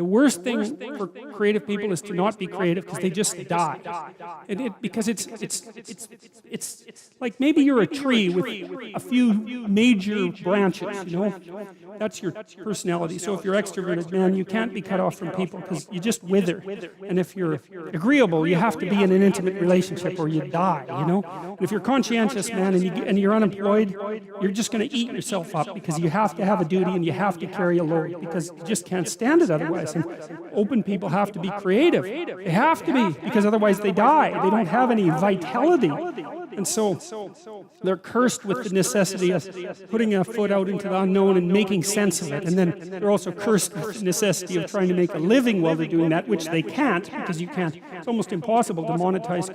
The worst thing for creative people is to not be creative because they just die. Because it's like maybe you're a tree with a few major branches, you know? That's your personality. So if you're extroverted, man, you can't be cut off from people because you just wither. And if you're agreeable, you have to be in an intimate relationship or you die, you know? And if you're conscientious, man, and you're unemployed, you're just going to eat yourself up because you have to have a duty and you have to carry a load because you just can't stand it otherwise. And open people have to be creative. They have to be because otherwise they die. They don't have any vitality. And so they're cursed with the necessity of putting a foot out into the unknown and making sense of it. And then they're also cursed with the necessity of trying to make a living while they're doing that, which they can't because you can't. It's almost impossible to monetize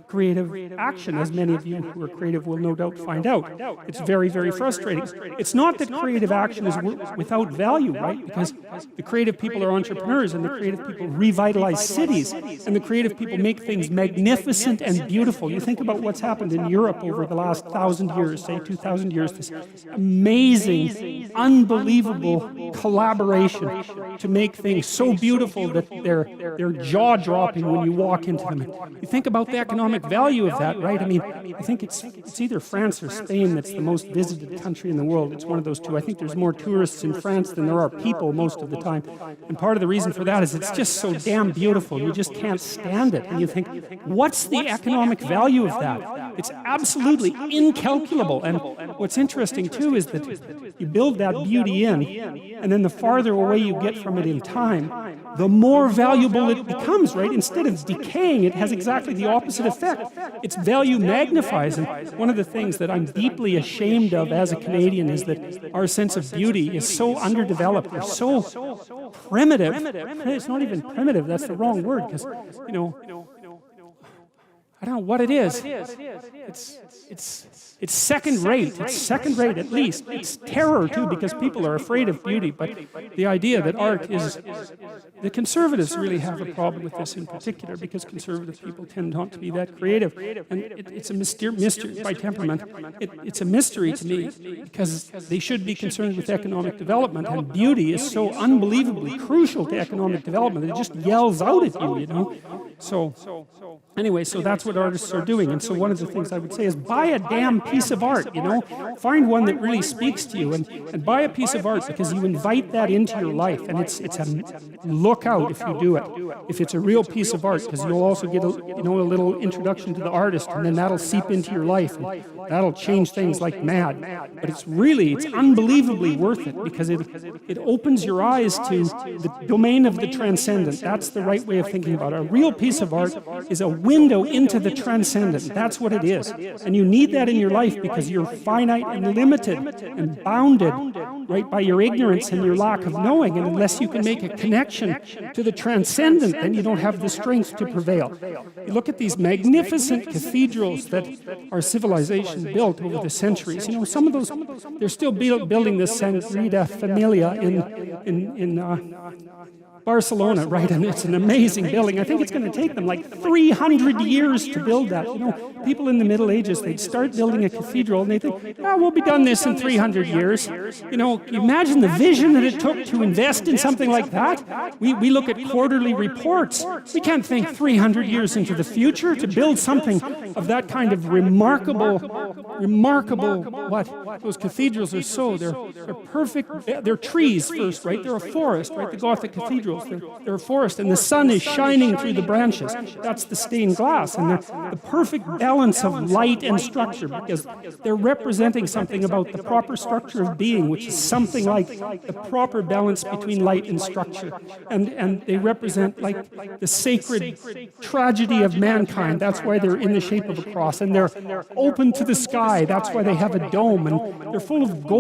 creative action, as many of you who are creative will no doubt find out. It's very, very frustrating. It's not that creative action is without value, right? Because the creative people are entrepreneurs and the creative people revitalize cities and the creative people make things magnificent and beautiful. You think about what's happened in Europe over the last 1,000 years, say 2,000 years, this amazing, unbelievable collaboration to make things so beautiful that they're jaw-dropping when you walk into them. You think about the economic value of that, right? I mean, I think it's either France or Spain that's the most visited country in the world. It's one of those two. I think there's more tourists in France than there are people most of the time. And part of the reason for that is it's just so damn beautiful. You just can't stand it. And you think, what's the economic value of that? It's absolutely incalculable. And what's interesting too is that you build that beauty in, and then the farther away you get from it in time, the more valuable it becomes, right? Instead of decaying, it has exactly the opposite effect. Its value magnifies. And one of the things that I'm deeply ashamed of as a Canadian is that our sense of beauty is so underdeveloped. We're so primitive. It's not even primitive, that's the wrong word, because, you know, I don't know what it is. It's second rate. It's second rate at least. It's terror too because people are afraid of beauty. But the idea that art is, the conservatives really have a problem with this in particular because conservative people tend not to be that creative. And it's a mystery by temperament. It's a mystery to me because they should be concerned with economic development, and beauty is so unbelievably crucial to economic development. It just yells out at you, you know. So anyway, so that's what artists are doing. And so one of the things I would say is buy a damn piece of art, you know. Find one that really speaks to you and buy a piece of art because you invite that into your life. And it's a look out if you do it. If it's a real piece of art, because you'll also get a little introduction to the artist, and then that'll seep into your life. And that'll change things like mad. But it's unbelievably worth it because it opens your eyes to the domain of the transcendent. That's the right way of thinking about it. A real piece of art is a window into the transcendent. That's what it is. And you need that in your life because you're finite and limited and bounded, right, by your ignorance and your lack of knowing. And unless you can make a connection to the transcendent, then you don't have the strength to prevail. You look at these magnificent cathedrals that our civilization built over the centuries. You know, some of those, they're still building the Sagrada Familia in Barcelona, right? And it's an amazing building. I think it's going to take them like 300 years to build that. You know, people in the Middle Ages, they'd start building a cathedral and they think, oh, we'll be done this in 300 years. You know, imagine the vision that it took to invest in something like that. We look at quarterly reports. We can't think 300 years into the future to build something of that kind of remarkable, what? Those cathedrals are so, they're perfect, they're trees first, right? They're a forest, right? The Gothic cathedrals. They're a forest, and the sun is shining through the branches. That's the stained glass, and the perfect balance of light and structure, because they're representing something about the proper structure of being, which is something like the proper balance between light and structure. And they represent like the sacred tragedy of mankind. That's why they're in the shape of a cross, and they're open to the sky. That's why they have a dome, and they're full of gold.